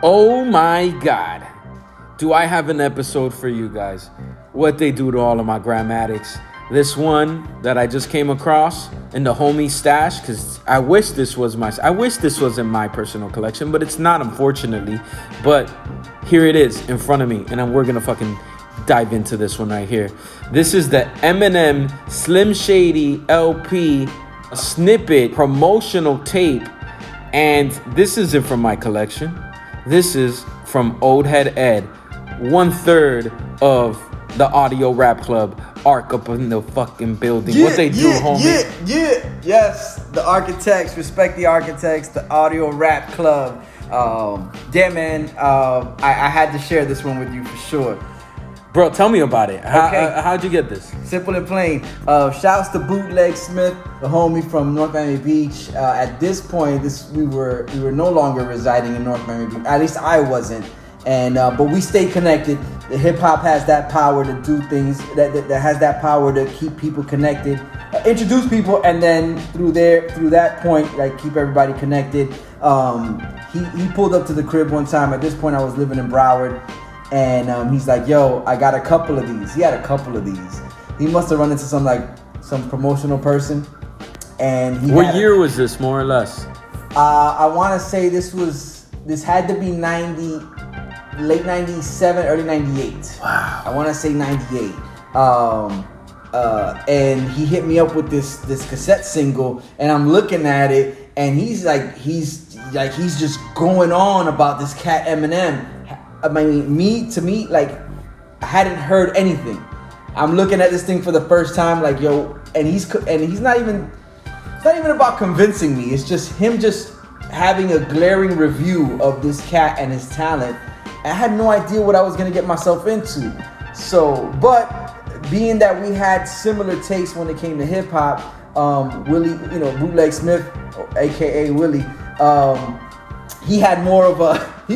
Oh my God. Do I have an episode for you guys? What they do to all of my grammatics. This one that I just came across in the homie stash, because I wish this was in my personal collection, but it's not, unfortunately. But here it is in front of me, and we're gonna fucking dive into this one right here. This is the Eminem Slim Shady LP snippet promotional tape, and this isn't from my collection. This is from Old Head Ed, 1/3 of the Audio Rap Club. Arc up in the fucking building. What they do, homie? Yes, the architects, respect the architects, the Audio Rap Club. Damn, man, I had to share this one with you for sure. Bro, tell me about it. How'd you get this? Simple and plain. Shouts to Bootleg Smith, the homie from North Miami Beach. At this point, we were no longer residing in North Miami Beach. At least I wasn't. And but we stay connected. The hip hop has that power to do things. That has that power to keep people connected, introduce people, and then through that point, like keep everybody connected. He pulled up to the crib one time. At this point, I was living in Broward. And he's like, yo, I got a couple of these. He had a couple of these. He must have run into some promotional person. And what year was this, more or less? I want to say this had to be late 97, early 98. Wow. I want to say 98. And he hit me up with this cassette single, and I'm looking at it, and he's just going on about this cat Eminem. I mean, to me, like, I hadn't heard anything. I'm looking at this thing for the first time, like, yo, and he's not even. It's not even about convincing me. It's just him just having a glaring review of this cat and his talent. I had no idea what I was gonna get myself into. So, but being that we had similar tastes when it came to hip hop, Willie, Bootleg Smith, aka Willie, he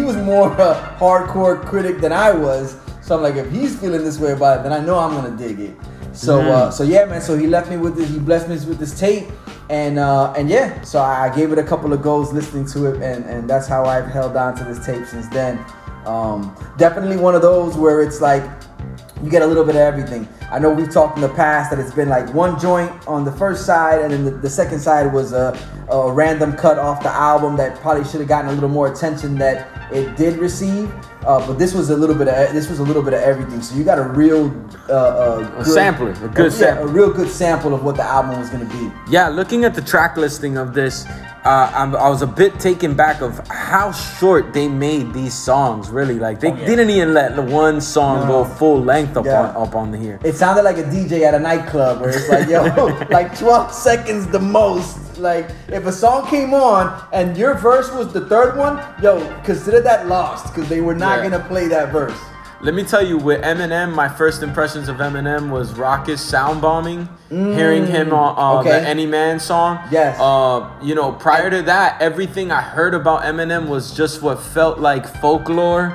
was more of a hardcore critic than I was. So I'm like, if he's feeling this way about it, then I know I'm gonna dig it. So yeah, man. So he left me with this. He blessed me with this tape, and yeah. So I gave it a couple of goes listening to it, and that's how I've held on to this tape since then. Definitely one of those where it's like you get a little bit of everything. I know we've talked in the past that it's been like one joint on the first side, and then the second side was a random cut off the album that probably should have gotten a little more attention that it did receive. But this was a little bit of everything. So you got a real sample, a real good sample of what the album was gonna be. Yeah, looking at the track listing of this, I was a bit taken back of how short they made these songs. Really, like they didn't even let the one song go full length up on here. It sounded like a DJ at a nightclub where it's like, yo, like 12 seconds the most. Like if a song came on and your verse was the third one, yo, consider that lost because they were not gonna play that verse. Let me tell you, with Eminem, my first impressions of Eminem was raucous sound bombing. Hearing him on the Any Man song. Yes. Prior to that, everything I heard about Eminem was just what felt like folklore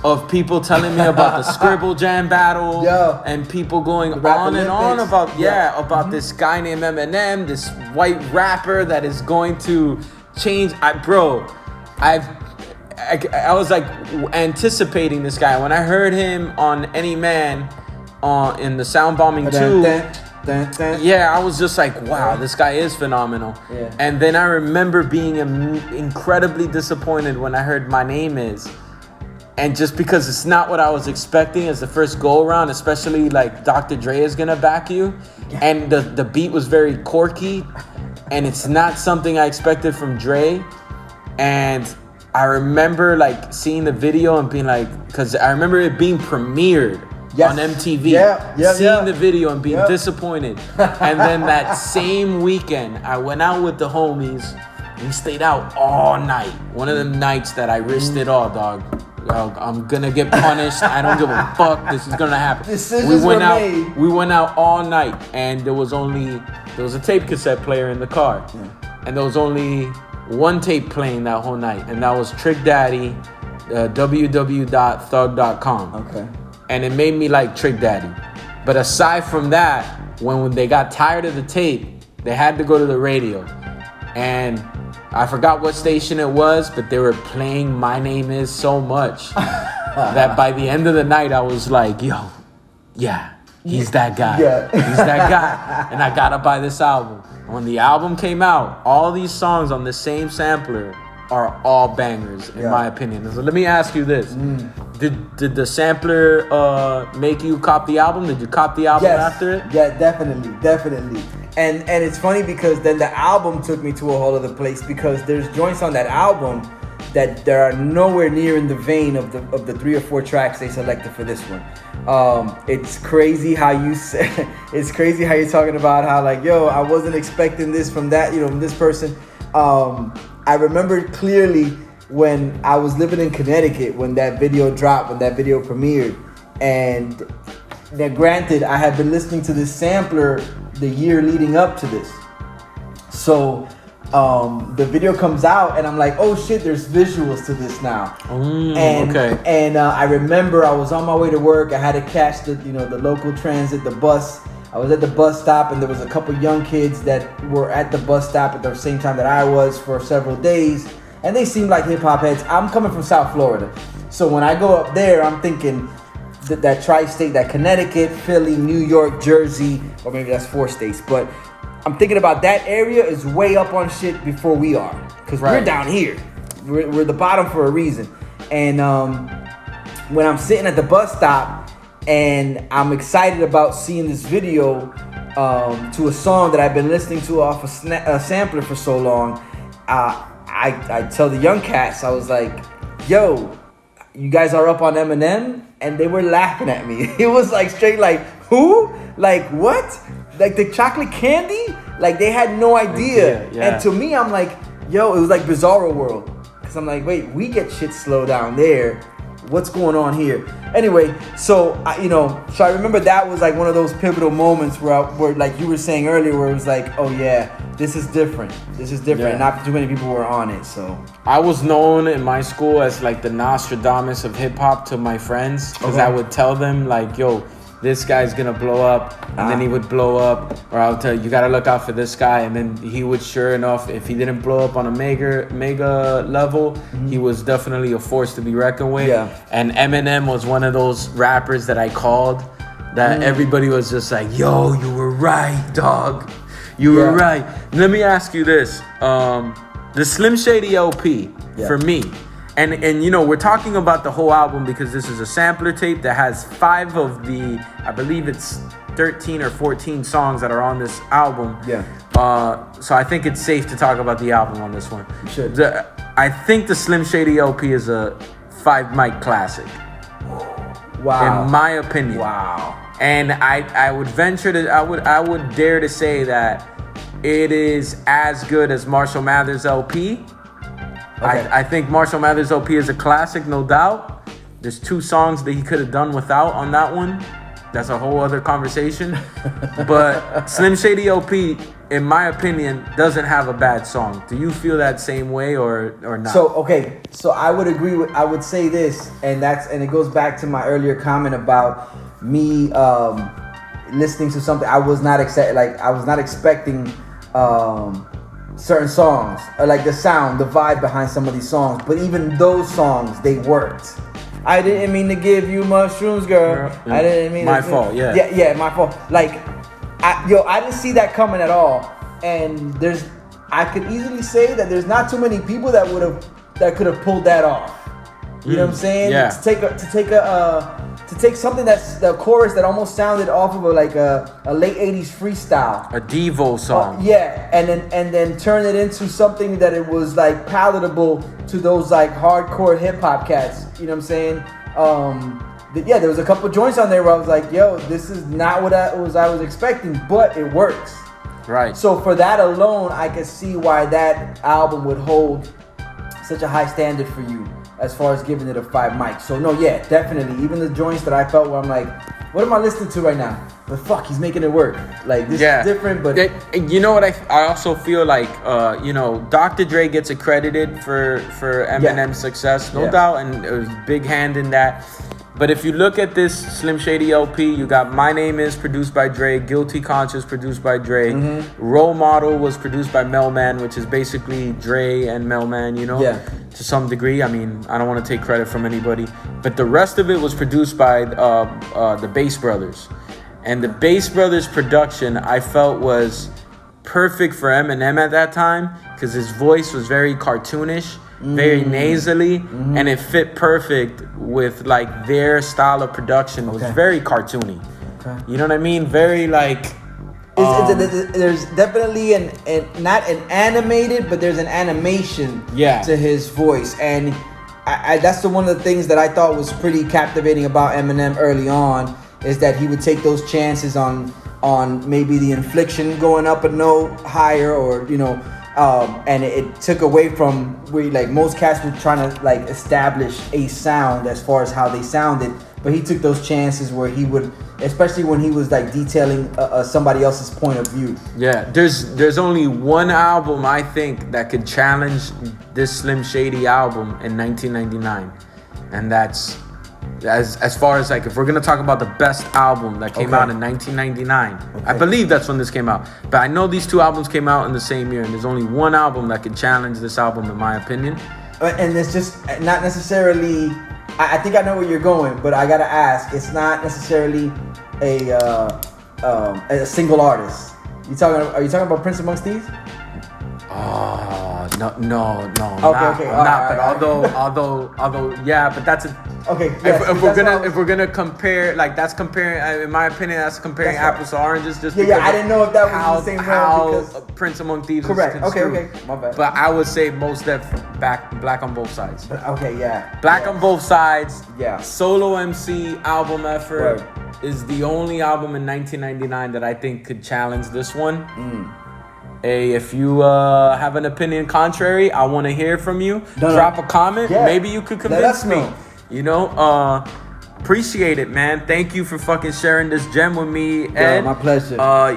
of people telling me about the Scribble Jam battle and people going on and on about this guy named Eminem, this white rapper that is going to change. I was like anticipating this guy when I heard him on Any Man in the Sound Bombing 2. Yeah, I was just like, wow, this guy is phenomenal. Yeah. And then I remember being incredibly disappointed when I heard My Name Is. And just because it's not what I was expecting as the first go around, especially like Dr. Dre is gonna back you. And the beat was very quirky. And it's not something I expected from Dre. And I remember like seeing the video and being like, because I remember it being premiered on MTV. Seeing the video and being disappointed. And then that same weekend, I went out with the homies. We stayed out all night. One of them nights that I risked it all, dog. I'm gonna get punished. I don't give a fuck. This is gonna happen. Decisions were made. We went out all night, and there was a tape cassette player in the car, and there was only one tape playing that whole night, and that was Trick Daddy, www.thug.com. Okay. And it made me like Trick Daddy. But aside from that, when they got tired of the tape, they had to go to the radio, and I forgot what station it was, but they were playing My Name Is so much that by the end of the night, I was like, yo, yeah, he's that guy. Yeah. He's that guy. And I gotta buy this album. When the album came out, all these songs on the same sampler are all bangers, in my opinion. So let me ask you this. Did the sampler make you cop the album? Did you cop the album after it? Yeah, definitely. And it's funny because then the album took me to a whole other place, because there's joints on that album that there are nowhere near in the vein of the 3 or 4 tracks they selected for this one. It's crazy how it's crazy how you're talking about how like, yo, I wasn't expecting this from that, from this person. I remember clearly when I was living in Connecticut when that video dropped, when that video premiered, and then granted, I had been listening to this sampler the year leading up to this. So the video comes out and I'm like, oh shit, there's visuals to this now. And I remember I was on my way to work. I had to catch the local transit, the bus. I was at the bus stop and there was a couple young kids that were at the bus stop at the same time that I was for several days. And they seemed like hip hop heads. I'm coming from South Florida. So when I go up there, I'm thinking that tri-state, that Connecticut, Philly, New York, Jersey, or maybe that's 4 states. But I'm thinking about that area is way up on shit before we are. Because we're down here. We're the bottom for a reason. And when I'm sitting at the bus stop and I'm excited about seeing this video to a song that I've been listening to off a sampler for so long, I tell the young cats, I was like, yo, you guys are up on Eminem? And they were laughing at me. It was like straight like, who? Like what? Like the chocolate candy? Like they had no idea. Yeah. And to me, I'm like, yo, it was like Bizarro World. Because I'm like, wait, we get shit slow down there. What's going on here? Anyway, so I remember that was like one of those pivotal moments where like you were saying earlier, where it was like, oh yeah, this is different. Yeah. Not too many people were on it. So I was known in my school as like the Nostradamus of hip hop to my friends, because I would tell them like, yo, this guy's gonna blow up, and then he would blow up, or I'll tell you gotta look out for this guy, and then he would, sure enough, if he didn't blow up on a mega level, he was definitely a force to be reckoned with. Yeah. And Eminem was one of those rappers that I called, that everybody was just like, yo, you were right, dog, you were right. Let me ask you this, the Slim Shady LP, for me, And we're talking about the whole album because this is a sampler tape that has 5 of the, I believe it's 13 or 14 songs that are on this album. Yeah. So I think it's safe to talk about the album on this one. You should. I think the Slim Shady LP is a 5 mic classic. Wow. In my opinion. Wow. And I would venture to, I would dare to say that it is as good as Marshall Mathers LP. Okay. I think Marshall Mathers LP is a classic, no doubt. There's 2 songs that he could have done without on that one. That's a whole other conversation. But Slim Shady LP, in my opinion, doesn't have a bad song. Do you feel that same way or not? So I would agree with, I would say this, and it goes back to my earlier comment about me listening to something I was not expecting certain songs, or like the sound, the vibe behind some of these songs. But even those songs, they worked. I didn't mean to give you mushrooms, girl. I didn't mean my fault. Yeah. Yeah, my fault. Like, I didn't see that coming at all. And I could easily say that there's not too many people that could have pulled that off. You know what I'm saying? Yeah. To take something that's the chorus that almost sounded off of a late 80s freestyle, a Devo song. And then turn it into something that it was like palatable to those like hardcore hip hop cats. You know what I'm saying? There was a couple joints on there where I was like, yo, this is not what I was expecting, but it works. Right. So for that alone, I could see why that album would hold such a high standard for you, as far as giving it a 5 mic. So no, yeah, definitely. Even the joints that I felt where I'm like, what am I listening to right now? But fuck, he's making it work. Like, this is different, but... You know what I also feel like, Dr. Dre gets accredited for Eminem's success, no doubt, and a big hand in that. But if you look at this Slim Shady LP, you got My Name Is produced by Dre, Guilty Conscious produced by Dre, Role Model was produced by Melman, which is basically Dre and Melman, you know, to some degree. I mean, I don't want to take credit from anybody, but the rest of it was produced by the Bass Brothers. And the Bass Brothers production, I felt, was perfect for Eminem at that time because his voice was very cartoonish, very nasally, and it fit perfect with like their style of production. It was very cartoony. You know what I mean? Very like. There's definitely not an animated, but there's an animation to his voice, and that's one of the things that I thought was pretty captivating about Eminem early on, is that he would take those chances on maybe the inflection going up a note higher, or you know. And it took away from where like most cats were trying to like establish a sound as far as how they sounded, but he took those chances where he would, especially when he was like detailing somebody else's point of view. Yeah, there's only one album I think that could challenge this Slim Shady album in 1999, and that's as far as like if we're gonna talk about the best album that came out in 1999, I believe that's when this came out. But I know these two albums came out in the same year, and there's only one album that could challenge this album, in my opinion. And it's just not necessarily. I think I know where you're going, but I gotta ask. It's not necessarily a single artist. Are you talking about Prince Amongst Thieves? Oh no. Although, yeah, but that's a. Okay. Yes, if we're gonna compare, like that's comparing, in my opinion, that's comparing apples to oranges. Just because I didn't know if that was the same how Prince Among Thieves. Correct. Is construed. Okay. My bad. But I would say most black on both sides. Black on both sides. Yeah. Solo MC album effort is the only album in 1999 that I think could challenge this one. Hey, if you have an opinion contrary, I want to hear from you. Drop a comment. Yeah. Maybe you could convince me. You know, appreciate it, man. Thank you for fucking sharing this gem with me, Ed. My pleasure.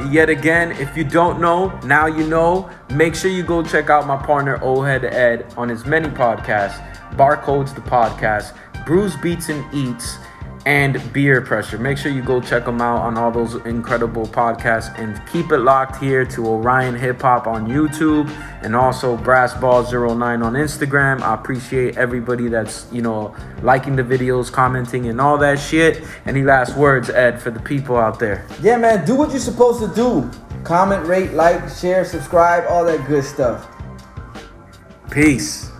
Yet again, if you don't know, now you know. Make sure you go check out my partner, Old Head Ed, on his many podcasts. Barcodes the podcast, Brews, Beats, and Eats, and Beer Pressure. Make sure you go check them out on all those incredible podcasts, and keep it locked here to Orion Hip Hop on YouTube, and also Brassball09 on Instagram. I appreciate everybody that's, you know, liking the videos, commenting, and all that shit. Any last words, Ed, for the people out there? Yeah, man, do what you're supposed to do. Comment, rate, like, share, subscribe, all that good stuff. Peace.